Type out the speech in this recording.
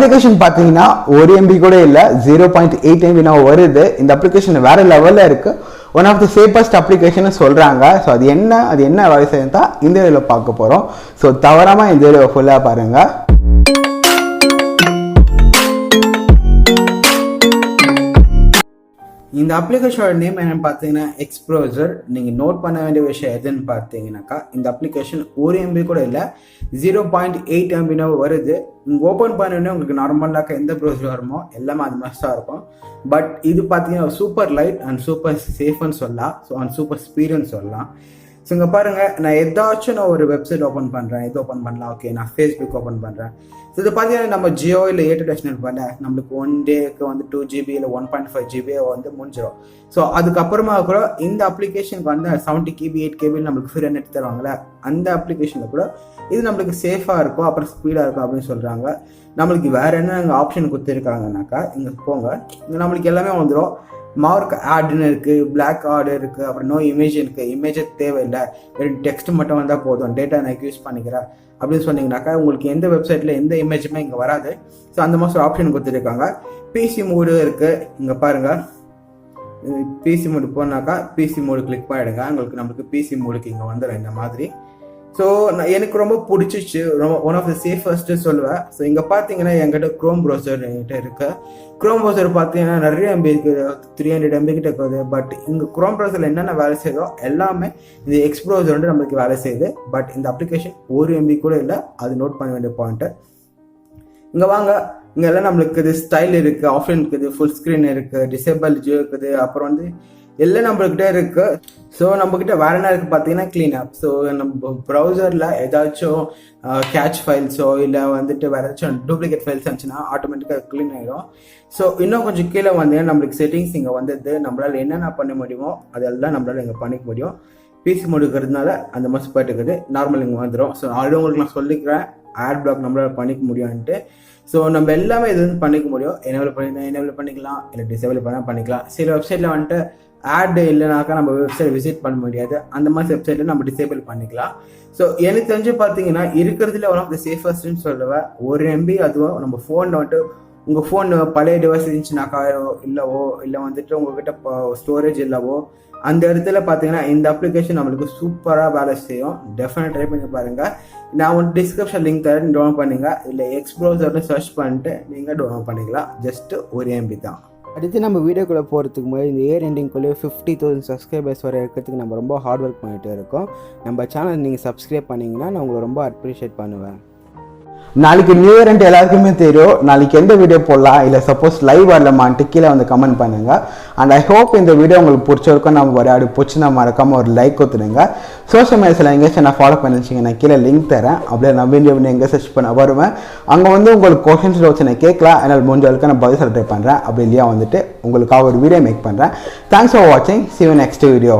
Application பார்த்தீங்கன்னா 1 MB கூட இல்லை, 0.8 MB நான் வருது. இந்த அப்ளிகேஷன் வேற லெவலில் இருக்கு. One of the safest application சொல்கிறாங்க. ஸோ அது என்ன வேலை செய்யும் தான் இந்த வீடியோவில் பார்க்க போகிறோம். ஸோ தவறாமல் இந்த வீடியோ ஃபுல்லாக பாருங்கள். இந்த அப்ளிகேஷனோட நேம் என்னன்னு பார்த்தீங்கன்னா எக்ஸ்ப்ளோரர். நீங்கள் நோட் பண்ண வேண்டிய விஷயம் எதுன்னு பார்த்தீங்கன்னாக்கா, இந்த அப்ளிகேஷன் 1 MB கூட இல்லை, 0.8 MB வருது. நீங்கள் ஓப்பன் பண்ணோடனே உங்களுக்கு நார்மலாக எந்த ப்ரௌசர் வருமோ எல்லாமே அது மாதிரி தான் இருக்கும். பட் இது பார்த்தீங்கன்னா சூப்பர் லைட் அண்ட் சூப்பர் சேஃப்னு சொல்லலாம். ஸோ அண்ட் சூப்பர் ஸ்பீடுன்னு சொல்லலாம். ஸோ இங்கே பாருங்கள், நான் ஏதாச்சும் நான் ஒரு வெப்சைட் ஓப்பன் பண்ணுறேன், இது ஓப்பன் பண்ணலாம். ஓகே, நான் ஃபேஸ்புக் ஓப்பன் பண்ணுறேன். ஸோ இது பார்த்தீங்கன்னா நம்ம ஜியோ இல்லை ஏர்டெல் பண்ண நம்மளுக்கு 1 டேக்கு வந்து 2 GB இல்லை 1.5 GB வந்து முடிஞ்சிடும். ஸோ அதுக்கப்புறமா கூட இந்த அப்ளிகேஷனுக்கு வந்து 70 KB 8 KB நம்மளுக்கு ஃப்ரீ நெட் தருவாங்களே, அந்த அப்ளிகேஷனில் கூட இது நம்மளுக்கு சேஃபாக இருக்கும், அப்புறம் ஸ்பீடாக இருக்கும் அப்படின்னு சொல்கிறாங்க. நம்மளுக்கு வேறு என்ன இங்கே ஆப்ஷன் கொடுத்துருக்காங்கனாக்கா, இங்கே போங்க, இங்கே நம்மளுக்கு எல்லாமே வந்துடும். மார்க் ஆட்னு இருக்குது, பிளாக் ஆட் இருக்குது, அப்புறம் நோ இமேஜ் இருக்குது. இமேஜே தேவையில்லை, வெறும் டெக்ஸ்ட் மட்டும் வந்தால் போதும், டேட்டா நான் யூஸ் பண்ணிக்கிறேன் அப்படின்னு சொன்னீங்கன்னாக்கா உங்களுக்கு எந்த வெப்சைட்டில் எந்த இமேஜுமே இங்கே வராது. ஸோ அந்த மாதிரி ஒரு ஆப்ஷன் கொடுத்துருக்காங்க. பிசி மோடு இருக்குது, இங்கே பாருங்கள். பிசி மோடு போனாக்கா பிசி மோடு கிளிக் பண்ணிடுங்க, உங்களுக்கு நம்மளுக்கு பிசி மோடுக்கு இங்கே வந்துடும் இந்த மாதிரி. ஸோ எனக்கு ரொம்ப பிடிச்சிச்சு, ரொம்ப ஒன் ஆஃப் த சேஃபஸ்ட்டு சொல்லுவேன். ஸோ இங்கே பார்த்தீங்கன்னா என்கிட்ட க்ரோம் ப்ரௌசர் என்கிட்ட இருக்குது. க்ரோம் ப்ரௌசர் பார்த்தீங்கன்னா நிறைய MB இருக்குது, 300 MB கிட்ட இருக்குது. பட் இங்கே க்ரோம் ப்ரௌசரில் என்னென்ன வேலை செய்யுதோ எல்லாமே இந்த எக்ஸ்ப்ளோரர் வந்து நம்மளுக்கு வேலை செய்யுது. பட் இந்த அப்ளிகேஷன் 1 MB கூட இல்லை, அது நோட் பண்ண வேண்டிய பாயிண்ட்டு. இங்கே வாங்க, இங்கே எல்லாம் நம்மளுக்கு இது ஸ்டைல் இருக்குது, ஆப்ஷன் இருக்குது, ஃபுல் ஸ்க்ரீன் இருக்குது, டிசேபிள் ஜியோ இருக்குது, அப்புறம் வந்து எல்லாம் நம்மள்கிட்ட இருக்கு. ஸோ நம்மக்கிட்ட வேற என்ன இருக்குது பார்த்தீங்கன்னா க்ளீன் அப். ஸோ நம்ம ப்ரௌசரில் ஏதாச்சும் கேட்ச் ஃபைல்ஸோ இல்லை வந்துட்டு வேறு ஏதாச்சும் டூப்ளிகேட் ஃபைல்ஸ் இருந்துச்சுன்னா ஆட்டோமேட்டிக்காக க்ளீன் ஆகிடும். ஸோ இன்னும் கொஞ்சம் கீழே வந்து நம்மளுக்கு செட்டிங்ஸ் இங்கே வந்தது, நம்மளால் என்னென்ன பண்ண முடியுமோ அதெல்லாம் நம்மளால் இங்கே பண்ணிக்க முடியும். பிசி மோடுக்கிறதுனால அந்த மாதிரி போயிட்டு இருக்குது, நார்மல் இங்கே வந்துடும். ஸோ ஆல்ரெடி உங்களுக்கு நான் சொல்லிக்கிறேன் ஆட் பிளாக் நம்மளால் பண்ணிக்க முடியும்ன்ட்டு. ஸோ நம்ம எல்லாமே இது வந்து பண்ணிக்க முடியும். எனேபிள் பண்ணிக்கலாம், இல்லை டிசேபிள் பண்ணிக்கலாம். சில வெப்சைட்டில் வந்துட்டு ஆட் இல்லைனாக்கா நம்ம வெப்சைட் விசிட் பண்ண முடியாது, அந்த மாதிரி வெப்சைட்டில் நம்ம டிசேபிள் பண்ணிக்கலாம். ஸோ எனக்கு தெரிஞ்சு பார்த்தீங்கன்னா இருக்கிறதுல ஒன் ஆஃப் த சேஃபஸ்ட்னு சொல்லுவேன். 1 MB அதுவும் நம்ம ஃபோனில் வந்துட்டு உங்கள் ஃபோன் பழைய டிவைஸ் இருந்துச்சுனாக்கா இல்லவோ இல்லை வந்துட்டு உங்ககிட்ட ஸ்டோரேஜ் இல்லவோ அந்த இடத்துல பார்த்தீங்கன்னா இந்த அப்ளிகேஷன் நம்மளுக்கு சூப்பராக வேலை செய்யும். டெஃபினட் ட்ரை பண்ணி பாருங்கள். நான் வந்து டிஸ்கிரிப்ஷன் லிங்க் தரேன், டவுன்லோட் பண்ணிங்க. இல்லை எக்ஸ்ப்ளோரர்னு சர்ச் பண்ணிட்டு நீங்கள் டவுன்லோட் பண்ணிக்கலாம். ஜஸ்ட் 1 MB தான். அடுத்து நம்ம வீடியோக்குள்ளே போகிறதுக்கு முன்னாடி இந்த இயர் எண்டிங்குள்ளே 50,000 சப்ஸ்கிரைபர்ஸ் வர இருக்கிறதுக்கு நம்ம ரொம்ப ஹார்ட் ஒர்க் பண்ணிகிட்டு இருக்கோம். நம்ம சேனல் நீங்கள் சப்ஸ்கிரைப் பண்ணிங்கன்னா நான் உங்களை ரொம்ப அப்ரிஷியேட் பண்ணுவேன். நாளைக்கு நியூ இயர்ன்ட்டு எல்லாருக்குமே தெரியும். நாளைக்கு எந்த வீடியோ போடலாம், இல்லை சப்போஸ் லைவ் வரலாமான்ட்டு கீழே வந்து கமெண்ட் பண்ணுங்கள். அண்ட் ஐ ஹோப் இந்த வீடியோ உங்களுக்கு பிடிச்சிருக்கும். நம்ம அப்படி பிடிச்சினா மறக்காமல் ஒரு லைக் கொடுத்துடுங்க. சோஷியல் மீடியாஸில் எங்கேயாச்சும் நான் ஃபாலோ பண்ணி வச்சிங்க, நான் கீழே லிங்க் தரேன். அப்படியே நான் வீடியோ எங்கே சர்ச் பண்ண வருவேன், அங்கே வந்து உங்களுக்கு கொஷின்ஸ் வச்சு நான் கேட்கலாம். என்னால் முடிஞ்ச அளவுக்கு நான் பதில் சொல்ல ட்ரை பண்ணுறேன். அப்படி இல்லையா வந்துட்டு உங்களுக்காக ஒரு வீடியோ மேக் பண்ணுறேன். தேங்க்ஸ் ஃபார் வாட்சிங். See you next video.